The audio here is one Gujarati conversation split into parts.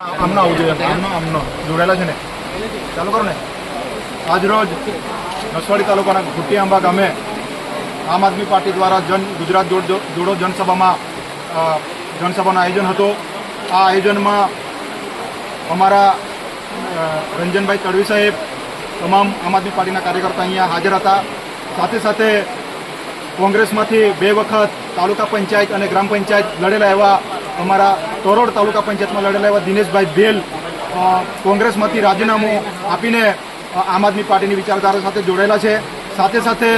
આમનો આવવું જોઈએ આમનો જોડાયેલા છે ને ચાલુ કરો ને આજરોજ નસવાડી તાલુકાના ઘુટિયાંબા ગામે આમ આદમી પાર્ટી દ્વારા ગુજરાત જોડો જનસભાનું આયોજન હતું। આ આયોજનમાં અમારા રંજનભાઈ તડવી સાહેબ તમામ આમ આદમી પાર્ટીના કાર્યકર્તા અહીંયા હાજર હતા। સાથે સાથે કોંગ્રેસમાંથી 2 વખત તાલુકા પંચાયત અને ગ્રામ પંચાયત લડેલા એવા અમારા તોરોડ તાલુકા પંચાયતમાં લડેલા એવા દિનેશભાઈ ભેલ કોંગ્રેસમાંથી રાજીનામું આપીને આમ આદમી પાર્ટીની વિચારધારા સાથે જોડાયેલા છે। સાથે સાથે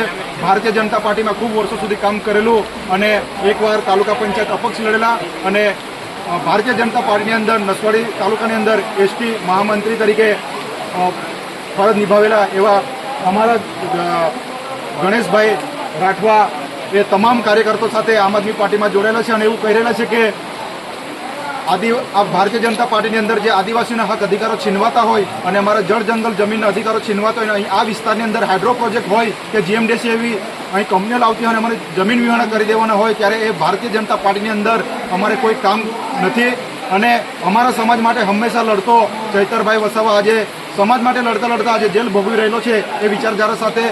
ભારતીય જનતા પાર્ટીમાં ખૂબ વર્ષો સુધી કામ કરેલું અને એકવાર તાલુકા પંચાયત અપક્ષ લડેલા અને ભારતીય જનતા પાર્ટીની અંદર નસવાડી તાલુકાની અંદર એસટી મહામંત્રી તરીકે ફરજ નિભાવેલા એવા અમારા ગણેશભાઈ રાઠવા એ તમામ કાર્યકર્તાઓ સાથે આમ આદમી પાર્ટીમાં જોડાયેલા છે અને એવું કહી રહેલા છે કે ભારતીય જનતા પાર્ટીની અંદર જે આદિવાસીના હક અધિકારો છીનવાતા હોય અને અમારા જળ જંગલ જમીનના અધિકારો છીનવાતા હોય અહીં આ વિસ્તારની અંદર હાઇડ્રો પ્રોજેક્ટ હોય કે જીએમડીસી એવી અહીં કંપનીઓ લાવતી હોય અને અમારે જમીન વિહોણા કરી દેવાના હોય ત્યારે એ ભારતીય જનતા પાર્ટીની અંદર અમારે કોઈ કામ નથી અને અમારા સમાજ માટે હંમેશા લડતો ચૈતરભાઈ વસાવા આજે સમાજ માટે લડતા આજે જેલ ભોગવી રહેલો છે એ વિચારધારા સાથે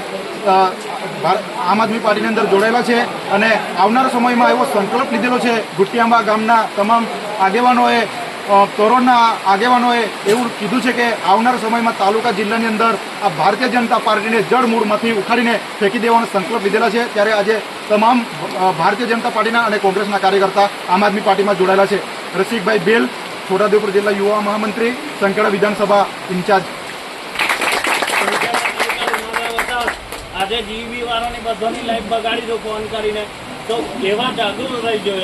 આમ આદમી પાર્ટીની અંદર જોડાયેલા છે અને આવનારા સમયમાં એવો સંકલ્પ લીધેલો છે। ઘુટિયાંબા ગામના તમામ આગેવાનોએ તોરોડના આગેવાનોએ એવું કીધું છે કે આવનારા સમયમાં તાલુકા જિલ્લાની અંદર આ ભારતીય જનતા પાર્ટીને જડ મૂળમાંથી ઉખાડીને ફેંકી દેવાનો સંકલ્પ લીધેલા છે। ત્યારે આજે તમામ ભારતીય જનતા પાર્ટીના અને કોંગ્રેસના કાર્યકર્તા આમ આદમી પાર્ટીમાં જોડાયેલા છે। રસિકભાઈ ભેલ, છોટાઉદેપુર જિલ્લા યુવા મહામંત્રી, સંખેડા વિધાનસભા ઇન્ચાર્જ। આજે જીવી વાળાની બધાની લાઈફ બગાડી દો ફોન કરીને તો કેવા જાગૃત રહી ગયો।